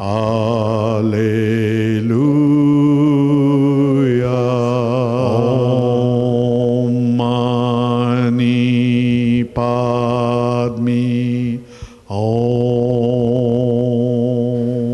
Alleluia. Om Mani Padme Om.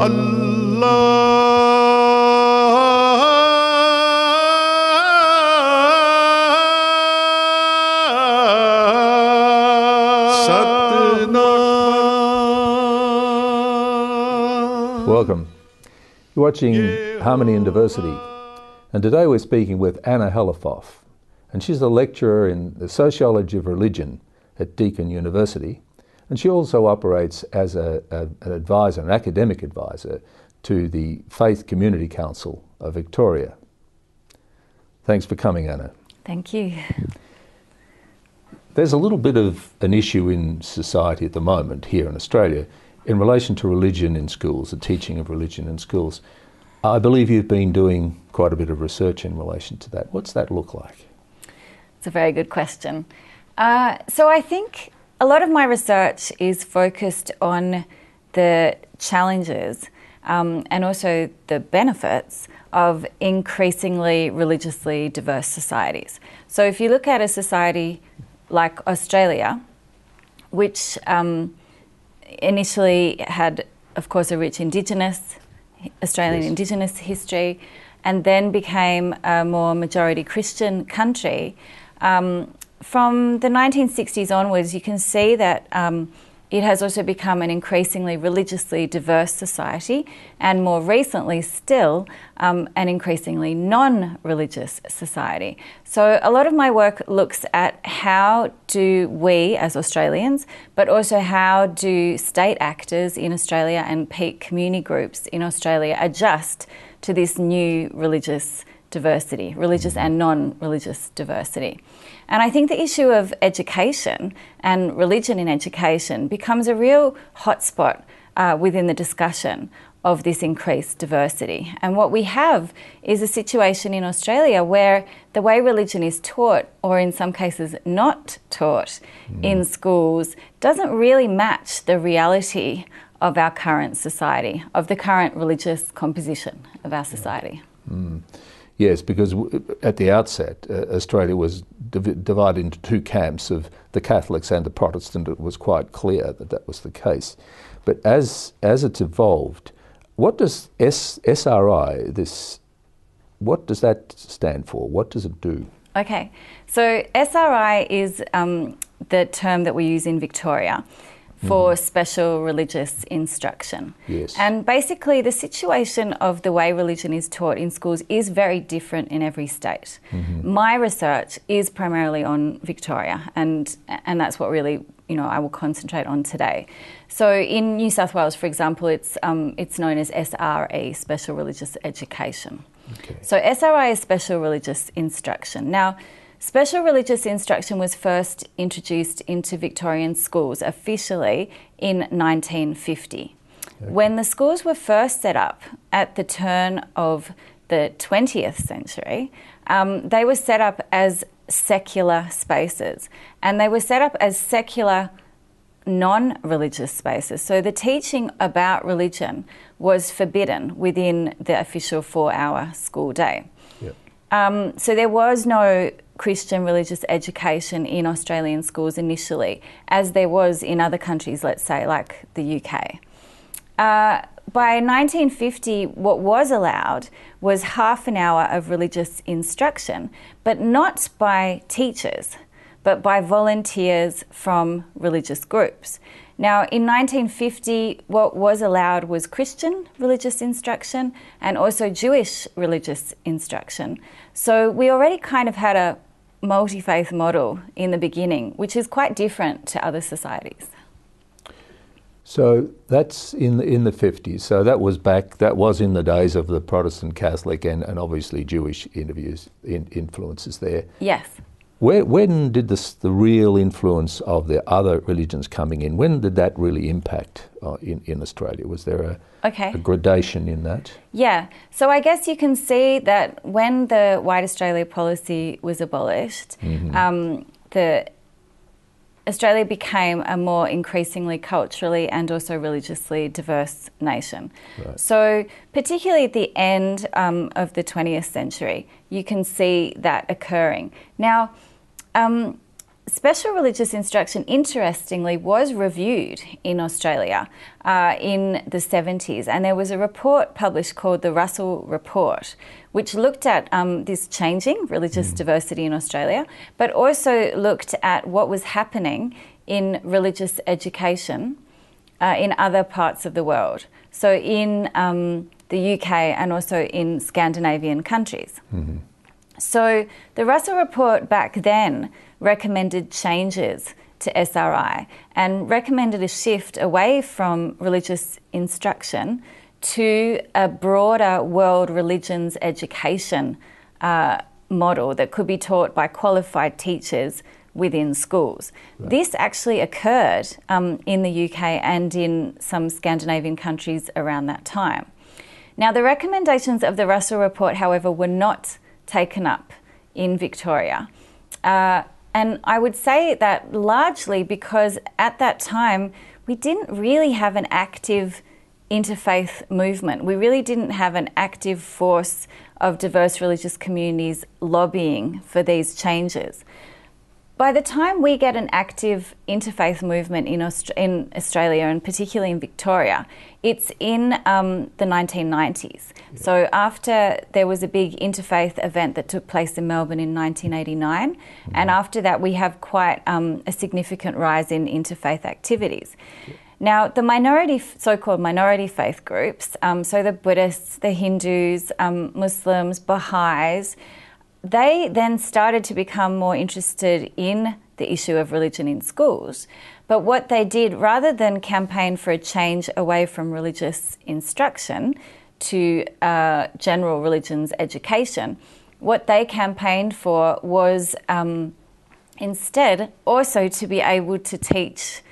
Allah Satnam. Welcome. You're watching Harmony and Diversity, and today we're speaking with Anna Halafoff, and she's a lecturer in the sociology of religion at Deakin University, and she also operates as an advisor, an academic advisor to the Faith Community Council of Victoria. Thanks for coming, Anna. Thank you. There's a little bit of an issue in society at the moment here in Australia in relation to religion in schools, the teaching of religion in schools. I believe you've been doing quite a bit of research in relation to that. What's that look like? It's a very good question. So I think a lot of my research is focused on the challenges and also the benefits of increasingly religiously diverse societies. So if you look at a society like Australia, which initially had, of course, a rich Australian Indigenous history, and then became a more majority Christian country. From the 1960s onwards, you can see that it has also become an increasingly religiously diverse society, and more recently still, an increasingly non-religious society. So a lot of my work looks at how do we as Australians, but also how do state actors in Australia and peak community groups in Australia adjust to this new religious diversity, religious and non-religious diversity. And I think the issue of education and religion in education becomes a real hotspot within the discussion of this increased diversity. And what we have is a situation in Australia where the way religion is taught, or in some cases not taught in schools, doesn't really match the reality of our current society, of the current religious composition of our society. Yes, because at the outset, Australia was divided into two camps of the Catholics and the Protestant. It was quite clear that that was the case. But as it's evolved, what does SRI, what does that stand for? What does it do? Okay, so SRI is the term that we use in Victoria for special religious instruction. Yes. And basically the situation of the way religion is taught in schools is very different in every state. My research is primarily on Victoria, and that's what really I will concentrate on today. So in New South Wales, for example, it's known as SRE, Special Religious Education. Okay. So SRI is Special Religious Instruction. Now, Special religious instruction was first introduced into Victorian schools officially in 1950. Okay. When the schools were first set up at the turn of the 20th century, they were set up as secular spaces, and they were set up as secular non-religious spaces. So the teaching about religion was forbidden within the official 4-hour school day. Yep. So there was no Christian religious education in Australian schools initially, as there was in other countries, let's say, like the UK. By 1950, what was allowed was half an hour of religious instruction, but not by teachers, but by volunteers from religious groups. Now, in 1950, what was allowed was Christian religious instruction and also Jewish religious instruction. So we already kind of had a multi-faith model in the beginning, which is quite different to other societies. So that's in the 50s. So that was in the days of the Protestant, Catholic, and obviously Jewish influences there. Yes. When did the real influence of the other religions coming in, when did that really impact in Australia? Was there a gradation in that? Yeah. So I guess you can see that when the White Australia policy was abolished, Australia became a more increasingly culturally and also religiously diverse nation. Right. So particularly at the end of the 20th century, you can see that occurring. Now, special religious instruction, interestingly, was reviewed in Australia in the 70s, and there was a report published called the Russell Report, which looked at this changing religious diversity in Australia, but also looked at what was happening in religious education in other parts of the world. So in the UK and also in Scandinavian countries. Mm-hmm. So the Russell Report back then recommended changes to SRI and recommended a shift away from religious instruction to a broader world religions education model that could be taught by qualified teachers within schools. Right. This actually occurred in the UK and in some Scandinavian countries around that time. Now, the recommendations of the Russell Report, however, were not taken up in Victoria. And I would say that largely because at that time we didn't really have an active interfaith movement. We really didn't have an active force of diverse religious communities lobbying for these changes. By the time we get an active interfaith movement in Australia, and particularly in Victoria, it's in the 1990s. Yeah. So after there was a big interfaith event that took place in Melbourne in 1989, and after that we have quite a significant rise in interfaith activities. Yeah. Now, the so-called minority faith groups, so the Buddhists, the Hindus, Muslims, Baha'is, they then started to become more interested in the issue of religion in schools. But what they did, rather than campaign for a change away from religious instruction to general religions education, what they campaigned for was instead also to be able to teach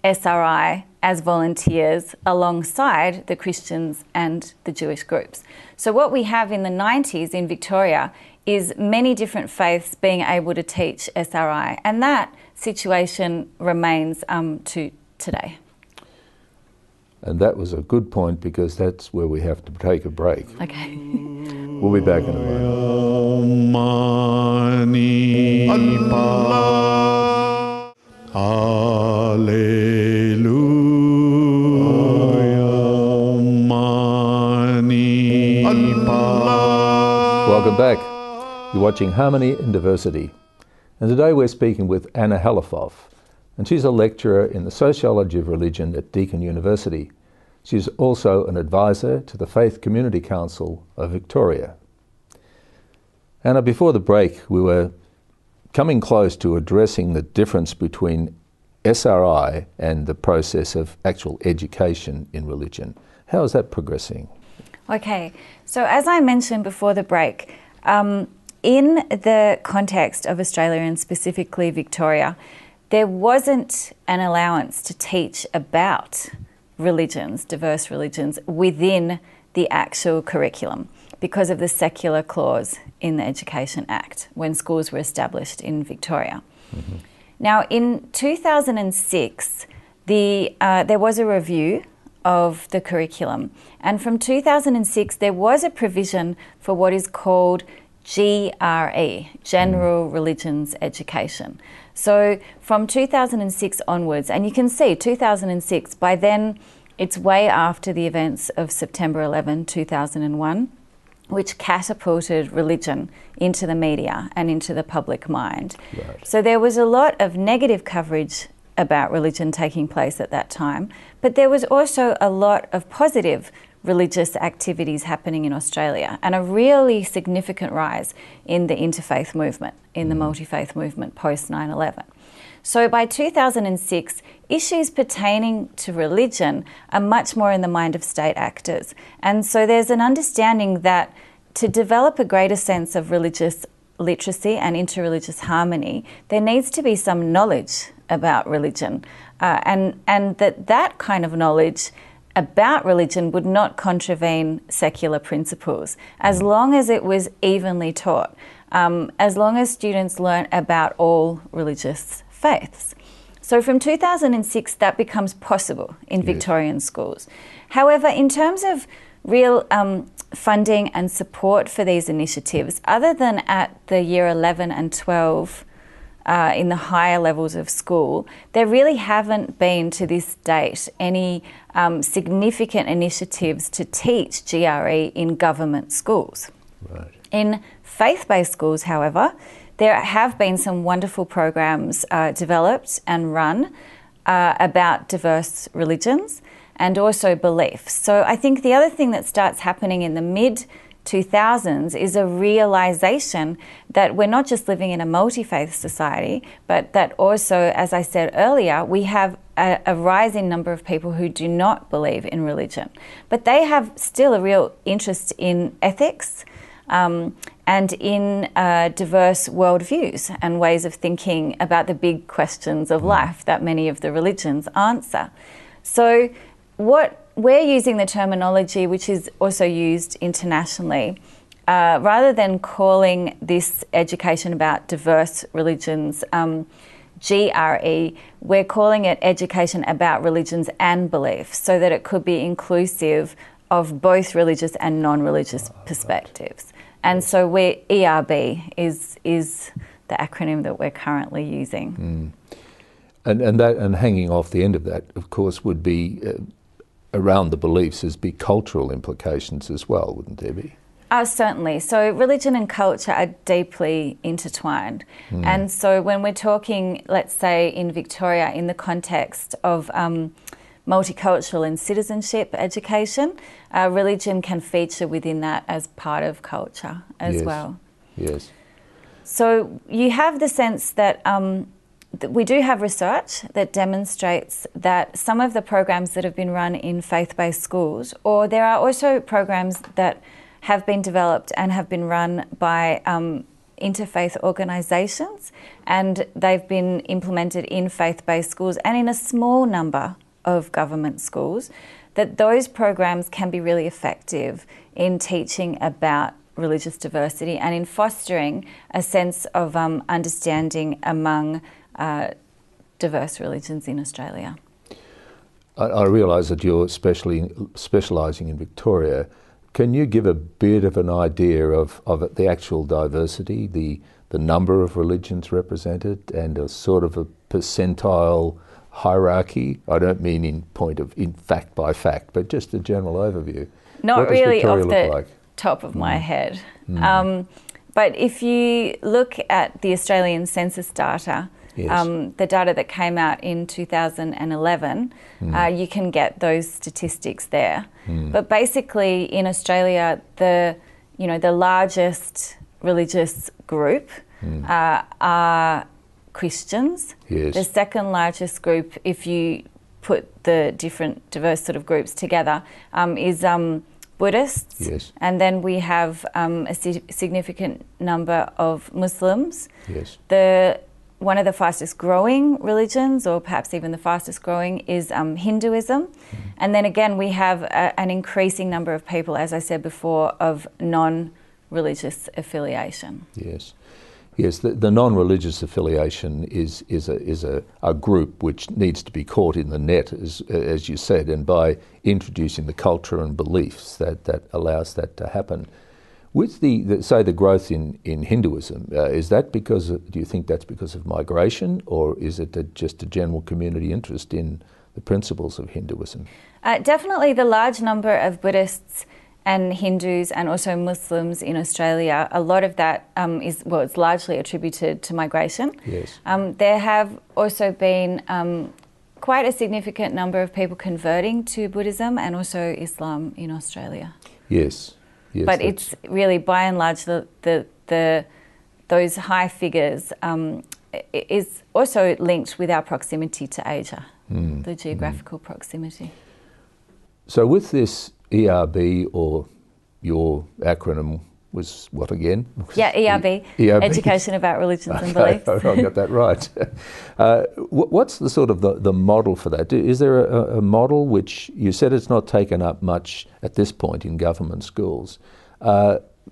SRI as volunteers alongside the Christians and the Jewish groups. So what we have in the 90s in Victoria is many different faiths being able to teach SRI, and that situation remains to today. And that was a good point, because that's where we have to take a break. Okay. We'll be back in a moment. Welcome back. You're watching Harmony and Diversity. And today we're speaking with Anna Halafoff, and she's a lecturer in the Sociology of Religion at Deakin University. She's also an advisor to the Faith Community Council of Victoria. Anna, before the break, we were coming close to addressing the difference between SRI and the process of actual education in religion. How is that progressing? Okay, so as I mentioned before the break, in the context of Australia and specifically Victoria, there wasn't an allowance to teach about religions, diverse religions, within the actual curriculum because of the secular clause in the Education Act when schools were established in Victoria. Mm-hmm. Now, in 2006, there was a review of the curriculum, and from 2006 there was a provision for what is called GRE, General Religions Education. So from 2006 onwards, and you can see 2006, by then it's way after the events of September 11, 2001, which catapulted religion into the media and into the public mind. Right. So there was a lot of negative coverage about religion taking place at that time, but there was also a lot of positive religious activities happening in Australia, and a really significant rise in the interfaith movement, in the multi-faith movement post 9/11. So by 2006, issues pertaining to religion are much more in the mind of state actors. And so there's an understanding that to develop a greater sense of religious literacy and interreligious harmony, there needs to be some knowledge about religion, and that kind of knowledge about religion would not contravene secular principles as long as it was evenly taught, as long as students learn about all religious faiths. So from 2006, that becomes possible in Victorian schools. However, in terms of real funding and support for these initiatives, other than at the year 11 and 12 in the higher levels of school, there really haven't been to this date any significant initiatives to teach GRE in government schools. Right. In faith-based schools, however, there have been some wonderful programs developed and run about diverse religions and also beliefs. So I think the other thing that starts happening in the mid-2000s is a realisation that we're not just living in a multi-faith society, but that also, as I said earlier, we have a rising number of people who do not believe in religion. But they have still a real interest in ethics, and in diverse worldviews and ways of thinking about the big questions of life that many of the religions answer. So what we're using the terminology, which is also used internationally, rather than calling this education about diverse religions GRE, we're calling it education about religions and beliefs, so that it could be inclusive of both religious and non-religious perspectives. And so ERB is the acronym that we're currently using. And hanging off the end of that, of course, would be around the beliefs is be cultural implications as well, wouldn't there be? Certainly. So religion and culture are deeply intertwined. And so when we're talking, let's say in Victoria, in the context of multicultural and citizenship education, religion can feature within that as part of culture as well. Yes. So you have the sense that we do have research that demonstrates that some of the programs that have been run in faith-based schools, or there are also programs that have been developed and have been run by interfaith organisations, and they've been implemented in faith-based schools and in a small number of government schools, that those programs can be really effective in teaching about religious diversity and in fostering a sense of understanding among diverse religions in Australia. I realise that you're specialising in Victoria. Can you give a bit of an idea of the actual diversity, the number of religions represented, and a sort of a percentile hierarchy? I don't mean in fact by fact, but just a general overview. Not really off the top of my head. But if you look at the Australian census data, the data that came out in 2011, you can get those statistics there. But basically in Australia, the largest religious group are Christians. Yes. The second largest group, if you put the different diverse sort of groups together, is Buddhists. Yes. And then we have a significant number of Muslims. Yes. One of the fastest growing religions, or perhaps even the fastest growing, is Hinduism. And then again, we have an increasing number of people, as I said before, of non-religious affiliation. Yes. Yes, the non-religious affiliation is a group which needs to be caught in the net, as you said, and by introducing the culture and beliefs that allows that to happen. With the growth in Hinduism, is that do you think that's because of migration, or is it just a general community interest in the principles of Hinduism? Definitely the large number of Buddhists and Hindus and also Muslims in Australia, a lot of that it's largely attributed to migration. Yes. There have also been quite a significant number of people converting to Buddhism and also Islam in Australia. Yes. Yes, but it's really, by and large, those high figures is also linked with our proximity to Asia, the geographical proximity. So with this ERB, or your acronym was what again? Yeah, ERB, Education About Religions and Beliefs. I got that right. What's the sort of the model for that? Is there a model which, you said it's not taken up much at this point in government schools.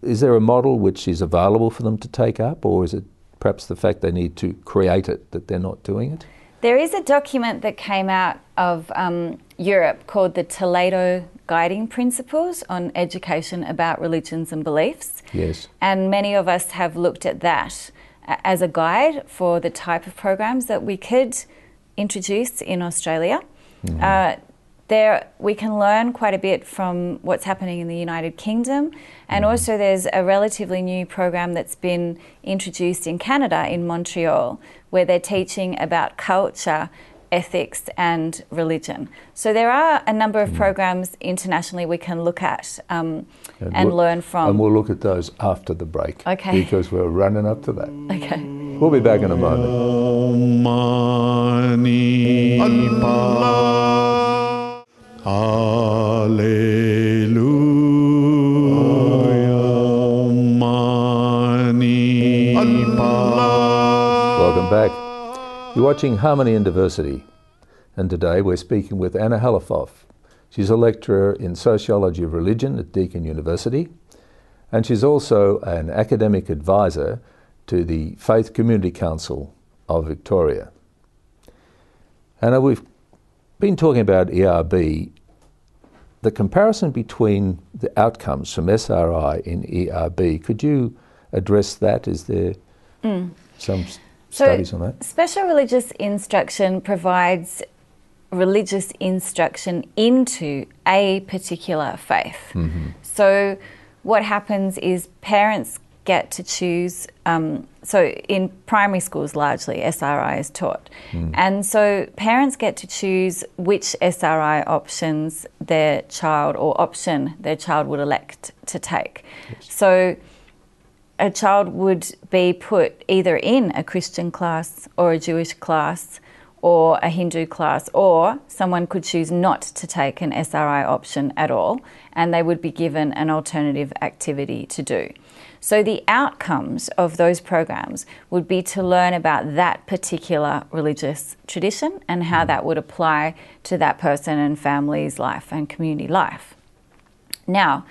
Is there a model which is available for them to take up, or is it perhaps the fact they need to create it that they're not doing it? There is a document that came out of Europe called the Toledo Guiding Principles on Education about Religions and Beliefs. Yes. And many of us have looked at that as a guide for the type of programs that we could introduce in Australia. There we can learn quite a bit from what's happening in the United Kingdom, and also there's a relatively new program that's been introduced in Canada, in Montreal, where they're teaching about culture, ethics and religion. So there are a number of programs internationally we can look at and learn from. And we'll look at those after the break, okay, because we're running up to that. Okay. We'll be back in a moment. Welcome back. You're watching Harmony and Diversity, and today we're speaking with Anna Halafoff. She's a lecturer in Sociology of Religion at Deakin University, and she's also an academic advisor to the Faith Community Council of Victoria. Anna, we've been talking about ERB. The comparison between the outcomes from SRI in ERB, could you address that? Is there some studies on that? Special religious instruction provides religious instruction into a particular faith. So what happens is parents get to choose, so in primary schools largely SRI is taught, and so parents get to choose which SRI options their child would elect to take. Yes. So a child would be put either in a Christian class or a Jewish class or a Hindu class, or someone could choose not to take an SRI option at all, and they would be given an alternative activity to do. So the outcomes of those programs would be to learn about that particular religious tradition and how that would apply to that person and family's life and community life. Now,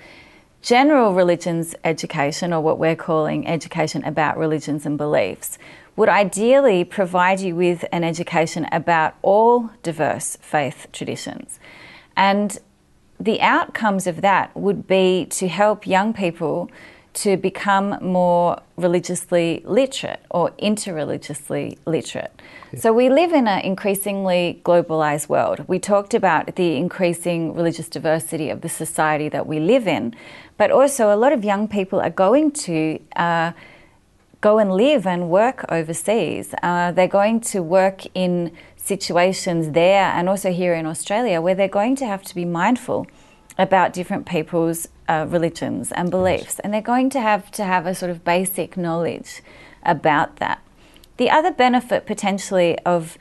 general religions education, or what we're calling education about religions and beliefs, would ideally provide you with an education about all diverse faith traditions. And the outcomes of that would be to help young people to become more religiously literate or interreligiously literate. Yeah. So we live in an increasingly globalised world. We talked about the increasing religious diversity of the society that we live in, but also a lot of young people are going to go and live and work overseas. They're going to work in situations there and also here in Australia where they're going to have to be mindful about different people's religions and beliefs, and they're going to have a sort of basic knowledge about that. The other benefit potentially of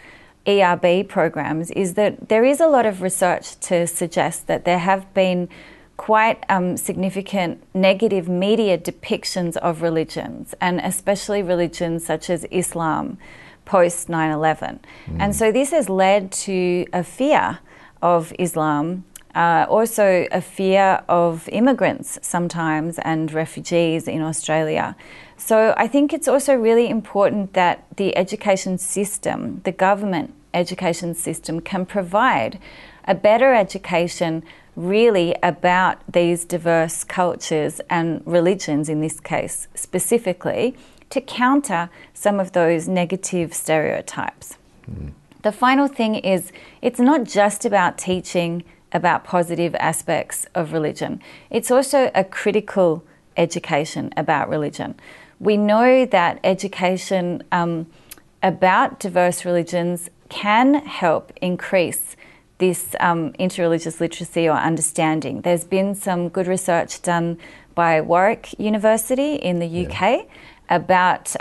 ERB programs is that there is a lot of research to suggest that there have been quite significant negative media depictions of religions, and especially religions such as Islam post 9/11. And so this has led to a fear of Islam, also a fear of immigrants sometimes and refugees in Australia. So I think it's also really important that the education system, the government education system, can provide a better education really about these diverse cultures and religions, in this case specifically, to counter some of those negative stereotypes. The final thing is, it's not just about teaching about positive aspects of religion. It's also a critical education about religion. We know that education about diverse religions can help increase this interreligious literacy or understanding. There's been some good research done by Warwick University in the UK about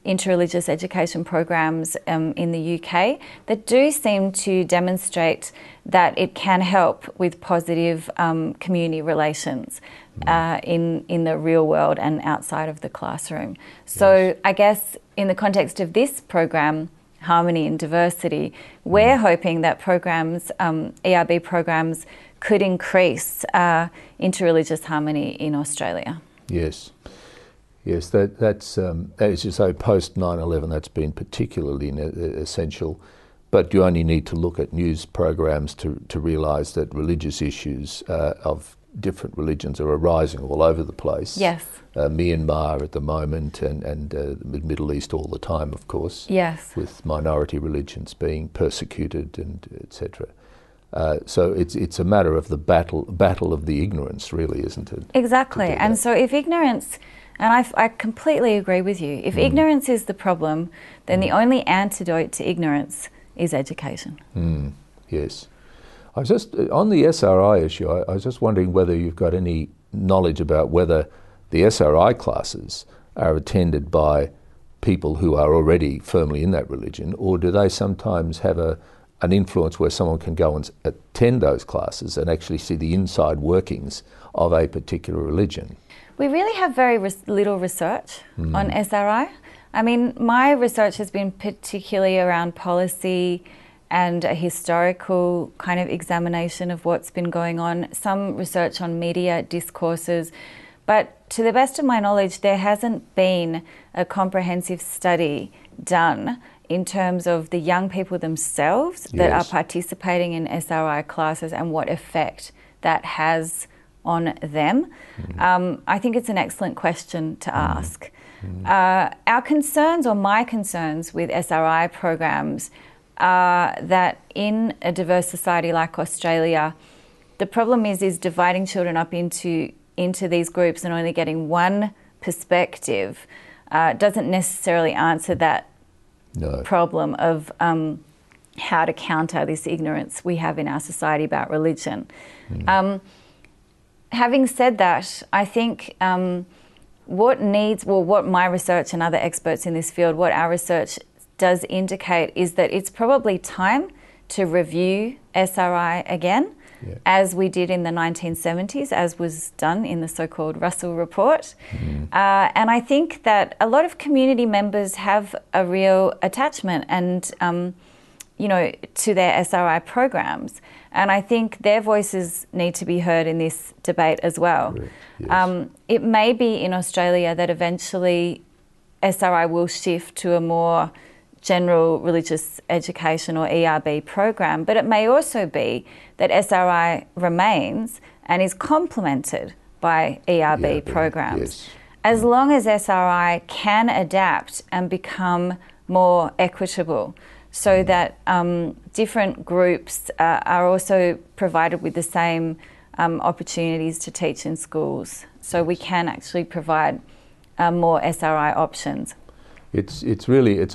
interreligious education programs in the UK that do seem to demonstrate that it can help with positive community relations in the real world and outside of the classroom. So I guess in the context of this program, Harmony and Diversity, we're hoping that programs, ERB programs, could increase interreligious harmony in Australia. Yes. Yes, that's as you say, post 9/11, that's been particularly essential. But you only need to look at news programs to realise that religious issues of different religions are arising all over the place. Yes. Myanmar at the moment, and the Middle East all the time, of course. Yes. With minority religions being persecuted and etc. So it's a matter of the battle of the ignorance, really, isn't it? Exactly. And so if ignorance, and I completely agree with you, if ignorance is the problem, then the only antidote to ignorance is education. Yes. I was just, on the SRI issue, I was just wondering whether you've got any knowledge about whether the SRI classes are attended by people who are already firmly in that religion, or do they sometimes have an influence where someone can go and attend those classes and actually see the inside workings of a particular religion? We really have very little research on SRI. I mean, my research has been particularly around policy and a historical kind of examination of what's been going on, some research on media discourses. But to the best of my knowledge, there hasn't been a comprehensive study done in terms of the young people themselves that are participating in SRI classes and what effect that has on them. I think it's an excellent question to ask. Our concerns, or my concerns with SRI programs, that in a diverse society like Australia, the problem is dividing children up into these groups and only getting one perspective doesn't necessarily answer that problem of how to counter this ignorance we have in our society about religion. Having said that, I think what my research and other experts in this field, what our research does indicate is that it's probably time to review SRI again, as we did in the 1970s, as was done in the so-called Russell Report. And I think that a lot of community members have a real attachment and, to their SRI programs. And I think their voices need to be heard in this debate as well. It may be in Australia that eventually SRI will shift to a more general religious education or ERB program, but it may also be that SRI remains and is complemented by ERB programs. As long as SRI can adapt and become more equitable so that different groups are also provided with the same opportunities to teach in schools, so we can actually provide more SRI options. It's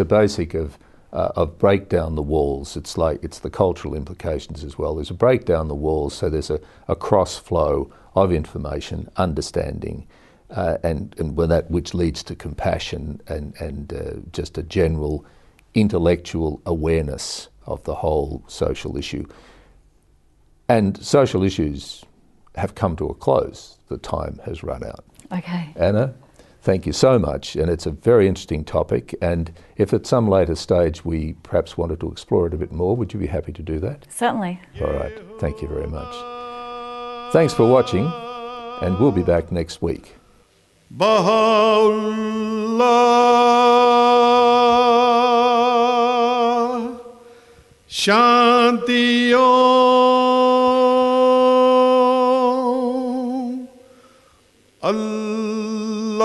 a basic of break down the walls. It's the cultural implications as well. There's a break down the walls, so there's a cross flow of information, understanding, and when that which leads to compassion and just a general intellectual awareness of the whole social issue. And social issues have come to a close. The time has run out. Okay. Anna, thank you so much, and it's a very interesting topic, and if at some later stage we perhaps wanted to explore it a bit more, would you be happy to do that? Certainly. All right, thank you very much. Thanks for watching, and we'll be back next week. Baha'u'llah, Shanti Om, Allahu